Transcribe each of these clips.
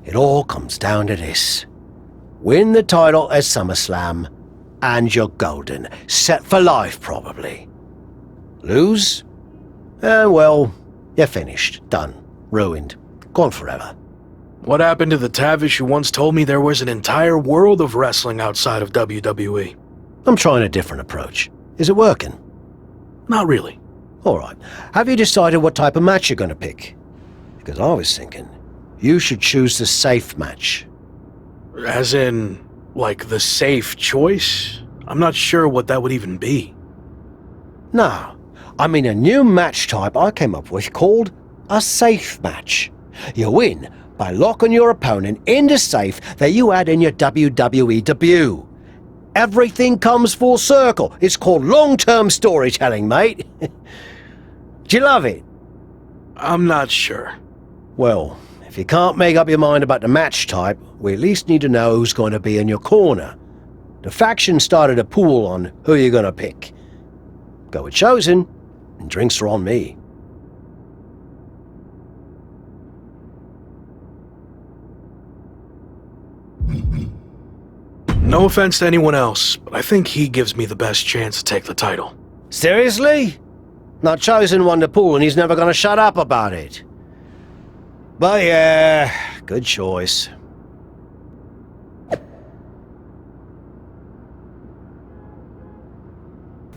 It all comes down to this. Win the title at SummerSlam, and you're golden. Set for life, probably. Lose? Well, you're finished. Done. Ruined. Gone forever. What happened to the Tavish who once told me there was an entire world of wrestling outside of WWE? I'm trying a different approach. Is it working? Not really. Alright. Have you decided what type of match you're going to pick? Because I was thinking, you should choose the safe match. As in, like, the safe choice? I'm not sure what that would even be. No. I mean a new match type I came up with called a safe match. You win by locking your opponent in the safe that you had in your WWE debut. Everything comes full circle. It's called long-term storytelling, mate. Do you love it? I'm not sure. Well, if you can't make up your mind about the match type, we at least need to know who's going to be in your corner. The faction started a pool on who you're going to pick. Go with Chosen, and drinks are on me. No offense to anyone else, but I think he gives me the best chance to take the title. Seriously? Not Chosen won the pool and he's never gonna shut up about it. But yeah, good choice.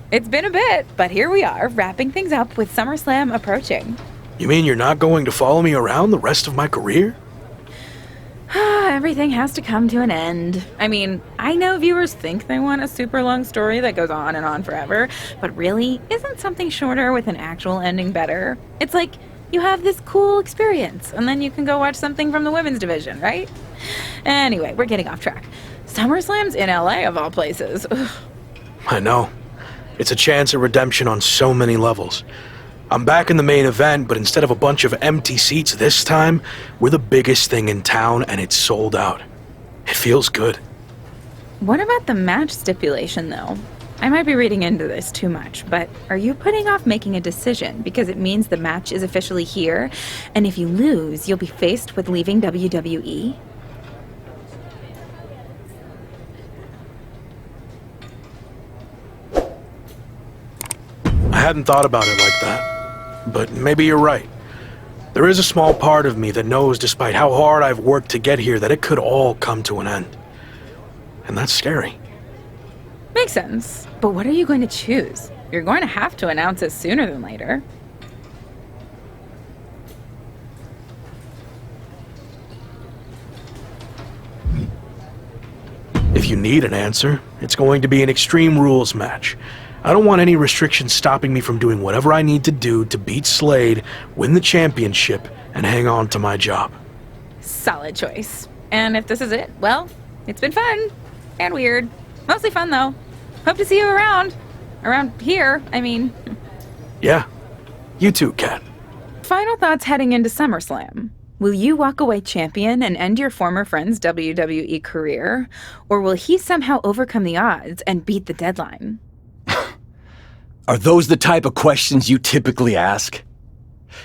It's been a bit, but here we are, wrapping things up with SummerSlam approaching. You mean you're not going to follow me around the rest of my career? Everything has to come to an end. I mean, I know viewers think they want a super long story that goes on and on forever, but really, isn't something shorter with an actual ending better? It's like, you have this cool experience, and then you can go watch something from the women's division, right? Anyway, we're getting off track. SummerSlam's in LA, of all places. Ugh. I know. It's a chance at redemption on so many levels. I'm back in the main event, but instead of a bunch of empty seats this time, we're the biggest thing in town and it's sold out. It feels good. What about the match stipulation, though? I might be reading into this too much, but are you putting off making a decision because it means the match is officially here, and if you lose, you'll be faced with leaving WWE? I hadn't thought about it like that, but maybe you're right. There is a small part of me that knows, despite how hard I've worked to get here, that it could all come to an end. And that's scary. Makes sense. But what are you going to choose? You're going to have to announce it sooner than later. If you need an answer, it's going to be an Extreme Rules match. I don't want any restrictions stopping me from doing whatever I need to do to beat Slade, win the championship, and hang on to my job. Solid choice. And if this is it, well, it's been fun. And weird. Mostly fun, though. Hope to see you around. Around here, I mean. Yeah. You too, Kat. Final thoughts heading into SummerSlam. Will you walk away champion and end your former friend's WWE career? Or will he somehow overcome the odds and beat the deadline? Are those the type of questions you typically ask?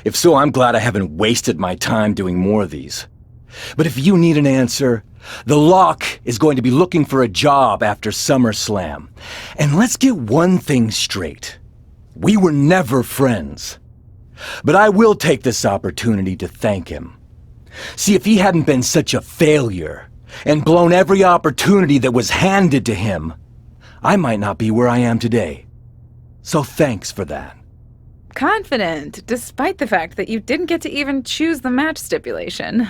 If so, I'm glad I haven't wasted my time doing more of these. But if you need an answer, the Lock is going to be looking for a job after SummerSlam. And let's get one thing straight. We were never friends. But I will take this opportunity to thank him. See, if he hadn't been such a failure and blown every opportunity that was handed to him, I might not be where I am today. So thanks for that. Confident, despite the fact that you didn't get to even choose the match stipulation.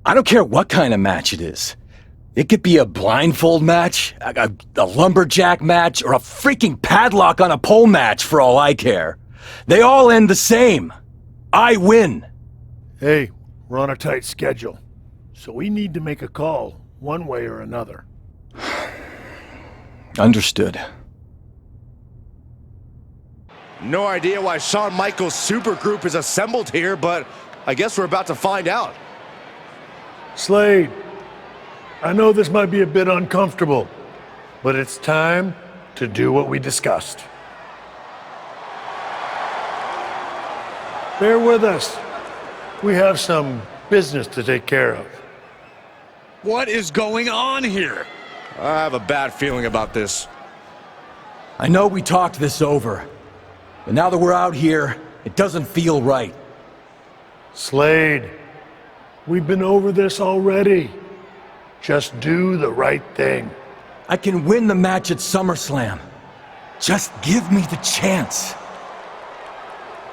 I don't care what kind of match it is. It could be a blindfold match, a lumberjack match, or a freaking padlock on a pole match for all I care. They all end the same. I win. Hey, we're on a tight schedule, so we need to make a call, one way or another. Understood. No idea why Shawn Michaels' supergroup is assembled here, but I guess we're about to find out. Slade, I know this might be a bit uncomfortable, but it's time to do what we discussed. Bear with us. We have some business to take care of. What is going on here? I have a bad feeling about this. I know we talked this over, but now that we're out here, it doesn't feel right. Slade, we've been over this already. Just do the right thing. I can win the match at SummerSlam. Just give me the chance.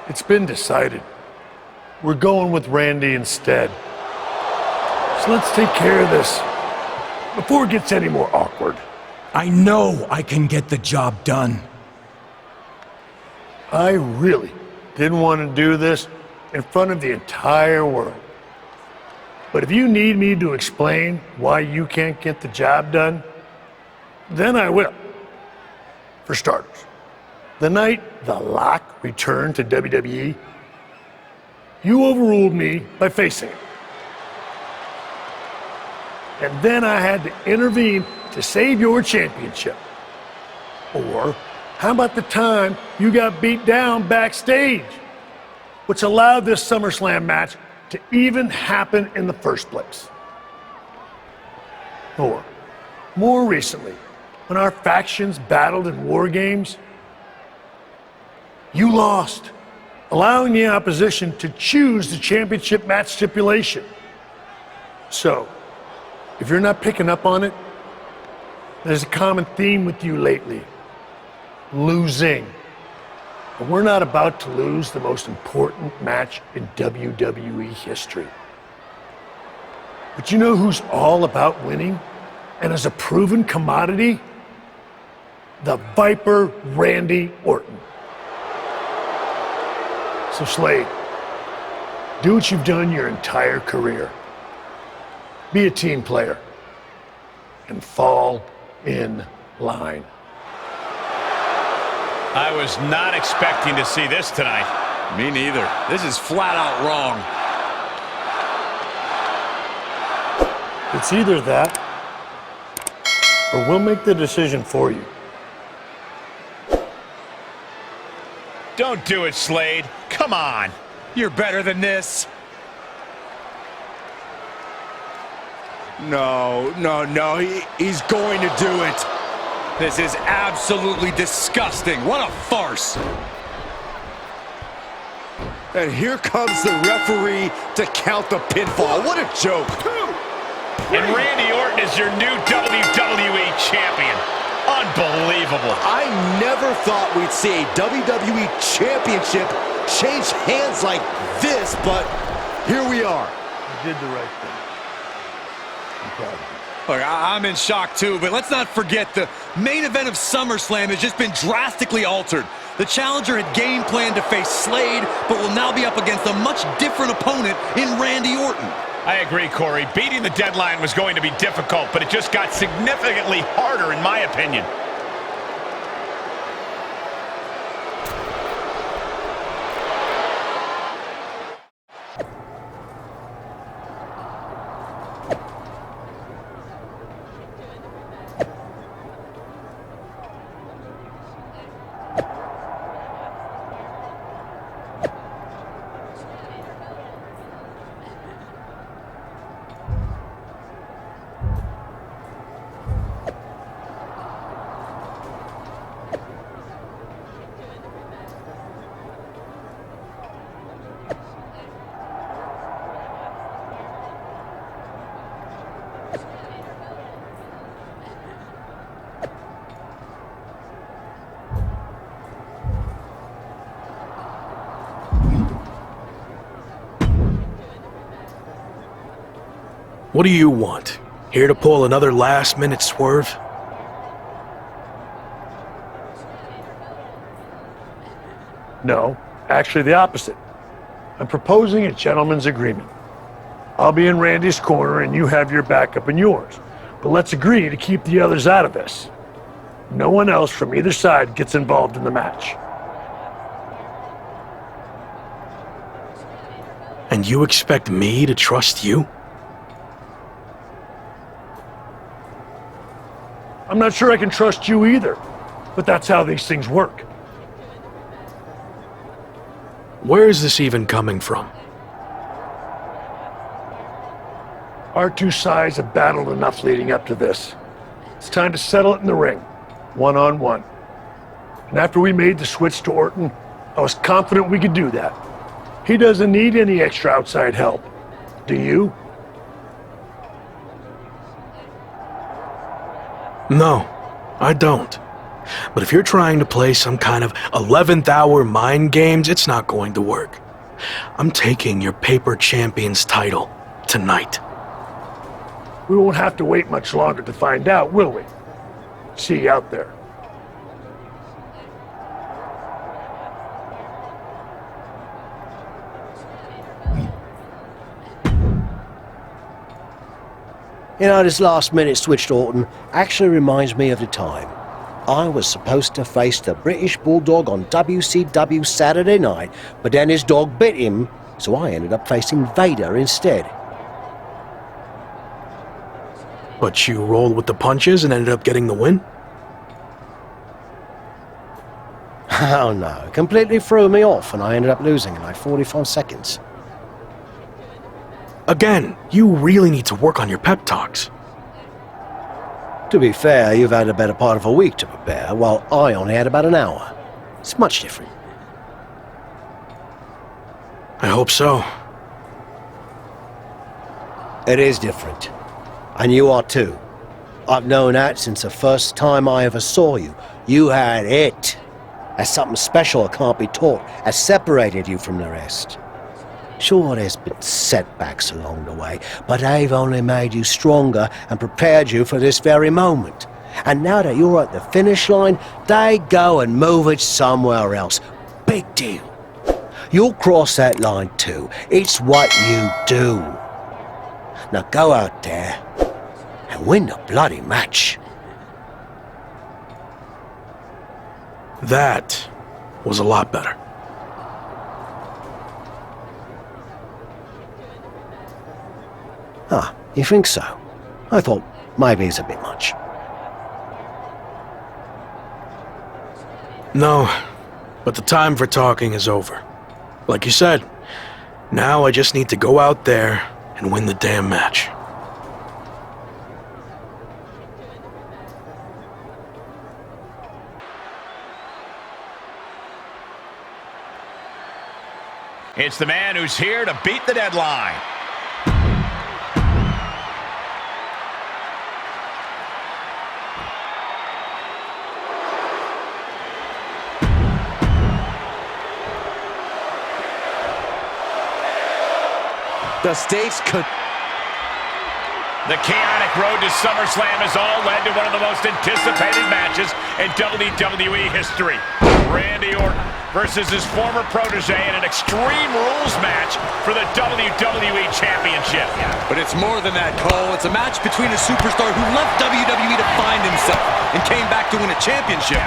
It's been decided. We're going with Randy instead. So let's take care of this before it gets any more awkward. I know I can get the job done. I really didn't want to do this in front of the entire world. But if you need me to explain why you can't get the job done, then I will. For starters, the night The Lock returned to WWE, you overruled me by facing it. And then I had to intervene to save your championship. Or how about the time you got beat down backstage, which allowed this SummerSlam match to even happen in the first place? Or more recently, when our factions battled in war games, you lost, allowing the opposition to choose the championship match stipulation. So, if you're not picking up on it, there's a common theme with you lately. Losing. And we're not about to lose the most important match in WWE history. But you know who's all about winning and is a proven commodity? The Viper Randy Orton. So Slade, do what you've done your entire career. Be a team player and fall in line. I was not expecting to see this tonight. Me neither. This is flat out wrong. It's either that, or we'll make the decision for you. Don't do it, Slade. Come on. You're better than this. No, he's going to do it. This is absolutely disgusting. What a farce. And here comes the referee to count the pinfall. What a joke. And Randy Orton is your new WWE champion. Unbelievable. I never thought we'd see a WWE championship change hands like this, but here we are. You did the right thing. I'm proud of you. Look, I'm in shock too, but let's not forget the main event of SummerSlam has just been drastically altered. The challenger had game planned to face Slade, but will now be up against a much different opponent in Randy Orton. I agree, Corey. Beating the deadline was going to be difficult, but it just got significantly harder, in my opinion. What do you want? Here to pull another last-minute swerve? No, actually the opposite. I'm proposing a gentleman's agreement. I'll be in Randy's corner and you have your backup in yours. But let's agree to keep the others out of this. No one else from either side gets involved in the match. And you expect me to trust you? I'm not sure I can trust you either, but that's how these things work. Where is this even coming from? Our two sides have battled enough leading up to this. It's time to settle it in the ring, one-on-one. And after we made the switch to Orton, I was confident we could do that. He doesn't need any extra outside help. Do you? No, I don't. But if you're trying to play some kind of 11th hour mind games, it's not going to work. I'm taking your paper champion's title tonight. We won't have to wait much longer to find out, will we? See you out there. You know, this last-minute switch to Orton actually reminds me of the time I was supposed to face the British Bulldog on WCW Saturday night, but then his dog bit him, so I ended up facing Vader instead. But you rolled with the punches and ended up getting the win? Oh no, it completely threw me off and I ended up losing in like 45 seconds. Again, you really need to work on your pep talks. To be fair, you've had a better part of a week to prepare, while I only had about an hour. It's much different. I hope so. It is different. And you are too. I've known that since the first time I ever saw you. You had it. As something special that can't be taught, has separated you from the rest. Sure, there's been setbacks along the way, but they've only made you stronger and prepared you for this very moment. And now that you're at the finish line, they go and move it somewhere else. Big deal. You'll cross that line too. It's what you do. Now go out there and win the bloody match. That was a lot better. Ah, you think so? I thought maybe it's a bit much. No, but the time for talking is over. Like you said, now I just need to go out there and win the damn match. It's the man who's here to beat the deadline. The stakes could... The chaotic road to SummerSlam has all led to one of the most anticipated matches in WWE history. Randy Orton versus his former protege in an Extreme Rules match for the WWE Championship. But it's more than that, Cole. It's a match between a superstar who left WWE to find himself and came back to win a championship,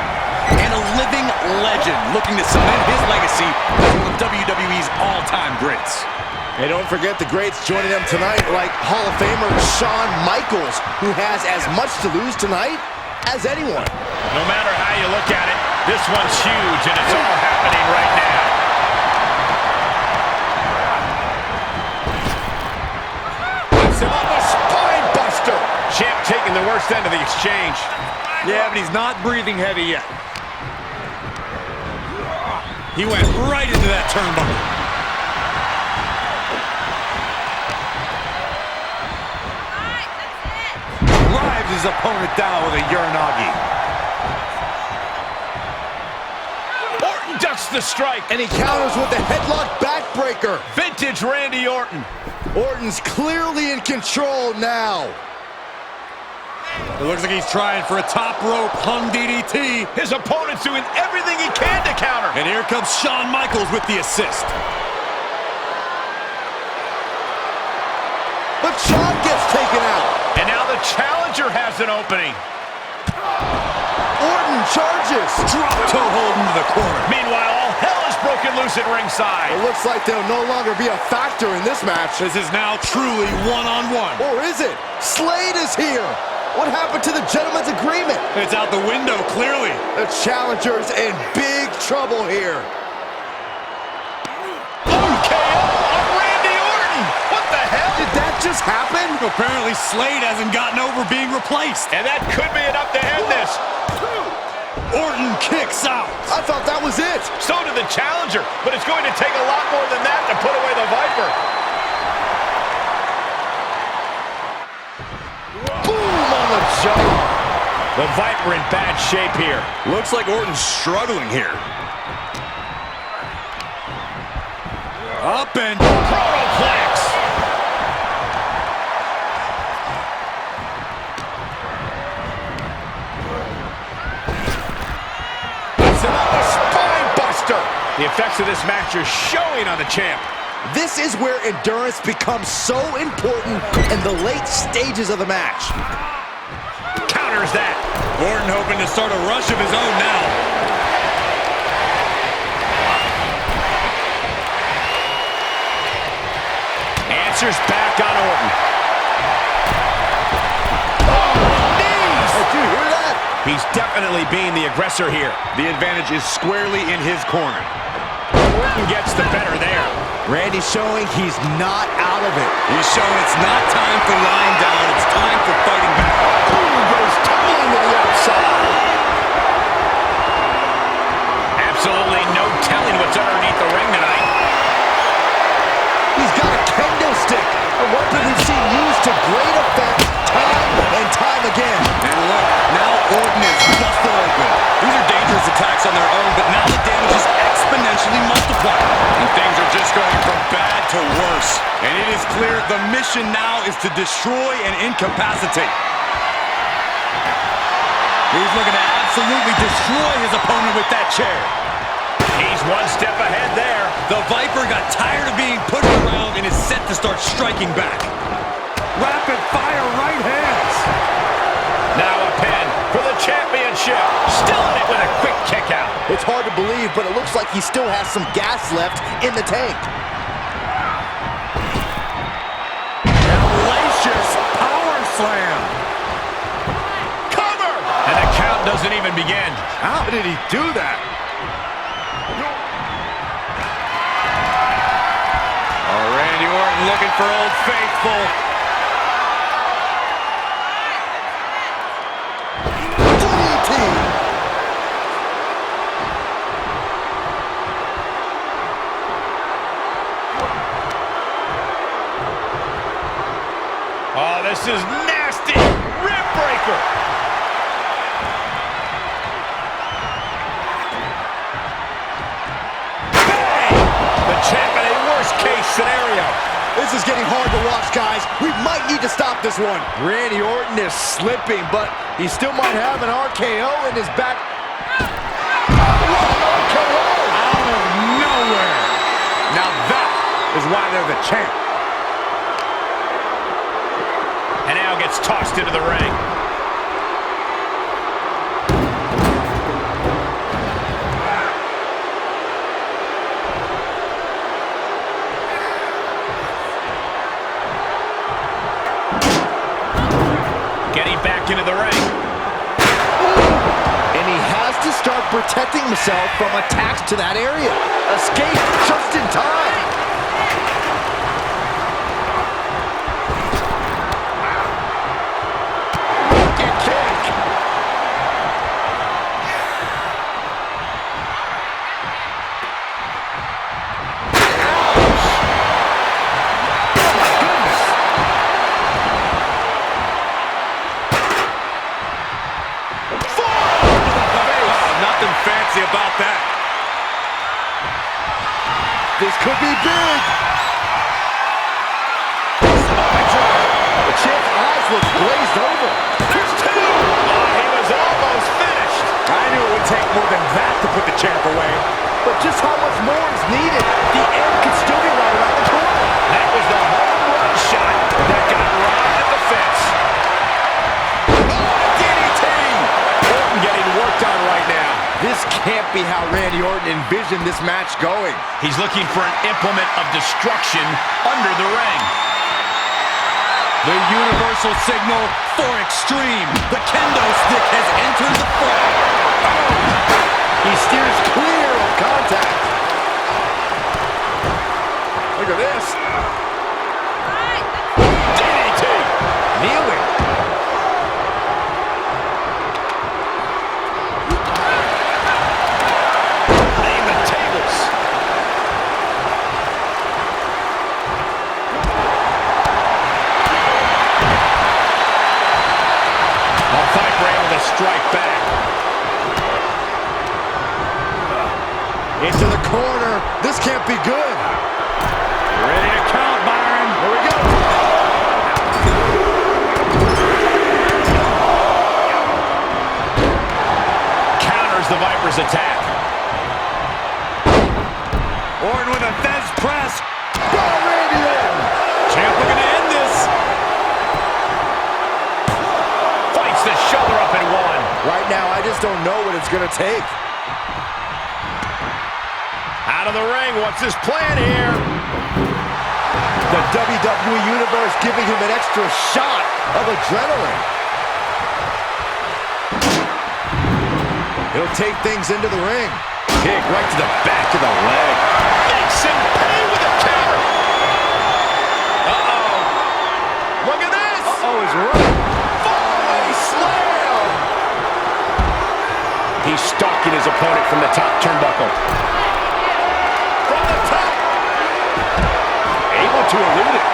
and a living legend looking to cement his legacy as one of WWE's all-time greats. And don't forget the greats joining them tonight, like Hall of Famer Shawn Michaels, who has as much to lose tonight as anyone. No matter how you look at it, this one's huge, and it's all happening right now. Puts him on the spine buster. Champ taking the worst end of the exchange. Yeah, but he's not breathing heavy yet. He went right into that turnbuckle. Drives his opponent down with a Uranagi. Orton ducks the strike. And he counters with the headlock backbreaker. Vintage Randy Orton. Orton's clearly in control now. It looks like he's trying for a top rope hung DDT. His opponent's doing everything he can to counter. And here comes Shawn Michaels with the assist. But Shawn gets taken out. And now the challenger has an opening. Orton charges. Drop toe hold into the corner. Meanwhile, all hell is broken loose at ringside. It looks like they'll no longer be a factor in this match. This is now truly one-on-one. Or is it? Slade is here. What happened to the gentleman's agreement? It's out the window, clearly. The challenger's in big trouble here. Boom KO on Randy Orton. What the hell? Did that just just happened? Apparently Slade hasn't gotten over being replaced. And that could be enough to end this. Orton kicks out. I thought that was it. So did the challenger, but it's going to take a lot more than that to put away the Viper. Boom on the jaw. The Viper in bad shape here. Looks like Orton's struggling here. Up and Protoplex. That's another spine buster. The effects of this match are showing on the champ. This is where endurance becomes so important in the late stages of the match. Counters that. Orton hoping to start a rush of his own now. Answers back on Orton. Knees! Did you hear that? He's definitely being the aggressor here. The advantage is squarely in his corner. Orton gets the better there. Randy's showing he's not out of it. He's showing it's not time for lying down, it's time for fighting back. Boom goes tumbling to the outside. Absolutely no telling what's underneath the ring tonight. He's got a kendo stick, a weapon we've seen used to great effect time and time again. And look, now Orton is busted open. These are dangerous attacks on their own, but now the damage is exponentially multiplied. And things are just going from bad to worse. And it is clear the mission now is to destroy and incapacitate. He's looking to absolutely destroy his opponent with that chair. He's one step ahead there. The Viper got tired of being pushed around and is set to start striking back. Rapid fire right hands. Now a pin for the championship. Still in it with a quick kick out. It's hard to believe, but it looks like he still has some gas left in the tank. Hellacious power slam. Cover! And the count doesn't even begin. How did he do that? Oh, Randy Orton looking for Old Faithful. DDT. Oh, this is nasty. Rib breaker. Bang! The champ in a worst-case scenario. This is getting hard to watch, guys. We might need to stop this one. Randy Orton is slipping, but he still might have an RKO in his back. RKO Out of nowhere. Now that is why they're the champ. And now gets tossed into the ring. Getting back into the ring. And he has to start protecting himself from attacks to that area. Escape just in time. Wicked kick. Nothing fancy about that. This could be big. The champ's eyes look glazed over. There's two. Oh, he was almost finished. I knew it would take more than that to put the champ away. But just how much more is needed? The end could still be right around the corner. That was the home run shot that got right at the fence. Oh, DDT! Orton getting worked on right now. This can't be how Randy Orton envisioned this match going. He's looking for an implement of destruction under the ring. The universal signal for extreme. The kendo stick has entered the fray. He steers clear of contact. Look at this. strike back. Into the corner. This can't be good. Ready to count, Byron. Here we go. Counters the Viper's attack. Orton with a Fez press. Already in. Champ looking to end this. Fights the shoulder up and one. Right now, I just don't know what it's going to take. Out of the ring, what's his plan here? The WWE Universe giving him an extra shot of adrenaline. He'll take things into the ring. Kick right to the back of the leg. Makes him pay with a counter. Uh-oh. Look at this. Uh-oh, he's right. Fallaway slam. He's stalking his opponent from the top turnbuckle. From the top. Able to elude it.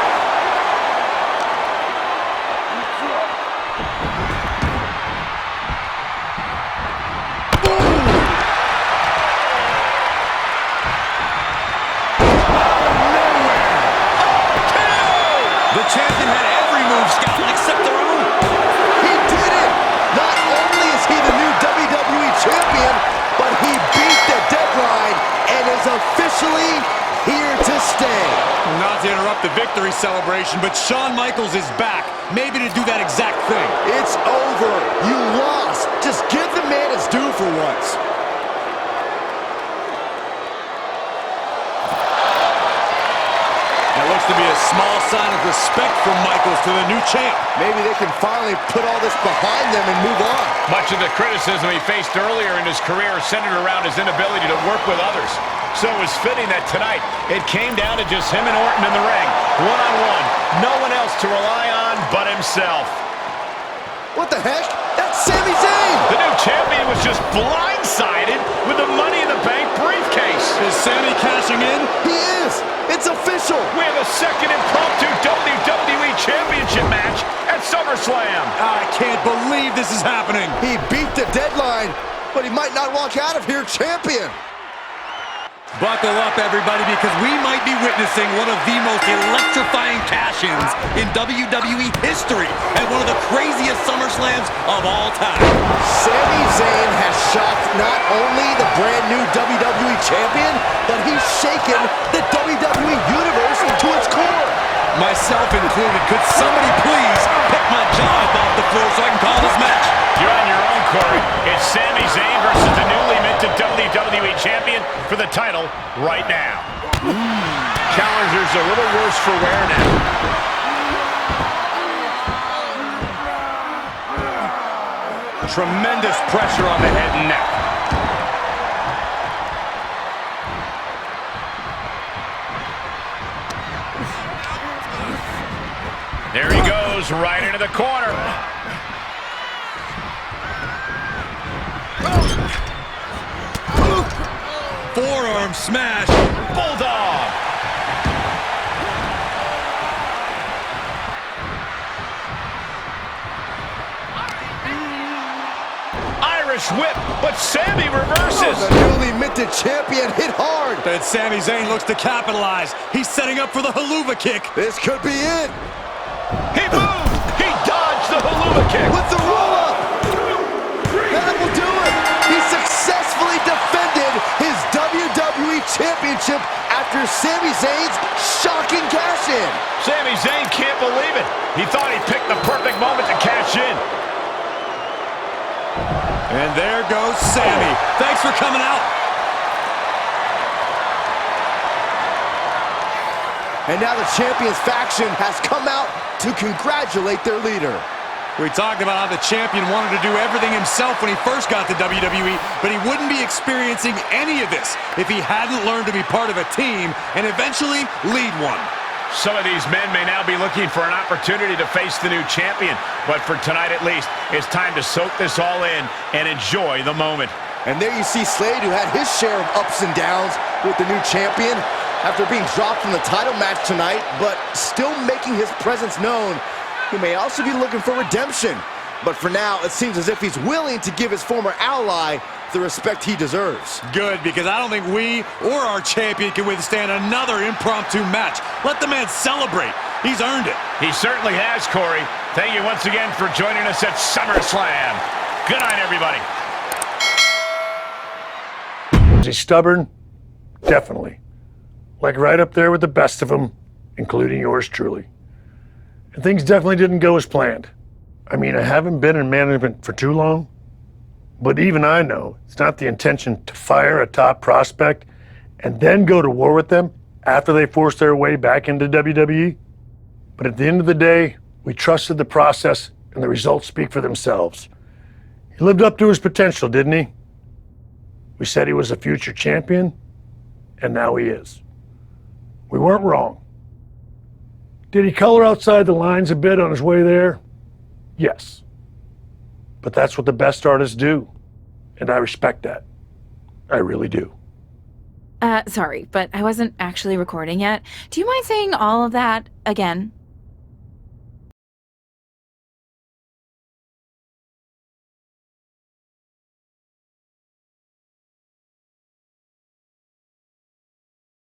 The champion had every move scouted except their own. He did it! Not only is he the new WWE Champion, but he beat the deadline and is officially here to stay. Not to interrupt the victory celebration, but Shawn Michaels is back. Maybe to do that exact thing. It's over. You lost. Just give the man his due for once. That looks to be a small sign of respect from Michaels to the new champ. Maybe they can finally put all this behind them and move on. Much of the criticism he faced earlier in his career centered around his inability to work with others. So it was fitting that tonight it came down to just him and Orton in the ring, one-on-one. No one else to rely on but himself. What the heck? That's Sami Zayn! The new champion was just blindsided with the Money in the Bank briefcase. Is Sami cashing in? He is! It's official! We have a second impromptu WWE Championship match at SummerSlam. I can't believe this is happening. He beat the deadline, but he might not walk out of here champion. Buckle up, everybody, because we might be witnessing one of the most electrifying cash-ins in WWE history and one of the craziest SummerSlams of all time. Sami Zayn has shocked not only the brand new WWE Champion, but he's shaken the WWE Universe into its core. Myself included. Could somebody please pick my jaw up off the floor so I can call this match? You're on your own, Corey. It's Sami Zayn versus the newly minted WWE Champion for the title right now. Challenger's a little worse for wear now. Tremendous pressure on the head and neck. There he goes, right into the corner. Forearm smash. Bulldog. Irish whip, but Sami reverses. The newly minted champion hit hard. But Sami Zayn looks to capitalize. He's setting up for the haluva kick. This could be it. He moved. He dodged the haluva kick. With the roll-up. That will do it. He successfully defended his WWE Championship after Sami Zayn's shocking cash-in. Sami Zayn can't believe it. He thought he picked the perfect moment to cash in. And there goes Sami. Thanks for coming out. And now the Champions faction has come out to congratulate their leader. We talked about how the champion wanted to do everything himself when he first got to WWE, but he wouldn't be experiencing any of this if he hadn't learned to be part of a team and eventually lead one. Some of these men may now be looking for an opportunity to face the new champion, but for tonight at least, it's time to soak this all in and enjoy the moment. And there you see Slade, who had his share of ups and downs with the new champion after being dropped from the title match tonight, but still making his presence known. He may also be looking for redemption. but for now, it seems as if he's willing to give his former ally the respect he deserves. Good, because I don't think we or our champion can withstand another impromptu match. Let the man celebrate. He's earned it. He certainly has, Corey. Thank you once again for joining us at SummerSlam. Good night, everybody. Is he stubborn? Definitely. Like right up there with the best of them, including yours truly. And things definitely didn't go as planned. I mean, I haven't been in management for too long, but even I know it's not the intention to fire a top prospect and then go to war with them after they force their way back into WWE. But at the end of the day, we trusted the process and the results speak for themselves. He lived up to his potential, didn't he? We said he was a future champion, and now he is. We weren't wrong. Did he color outside the lines a bit on his way there? Yes. But that's what the best artists do, and I respect that. I really do. Sorry, but I wasn't actually recording yet. Do you mind saying all of that again?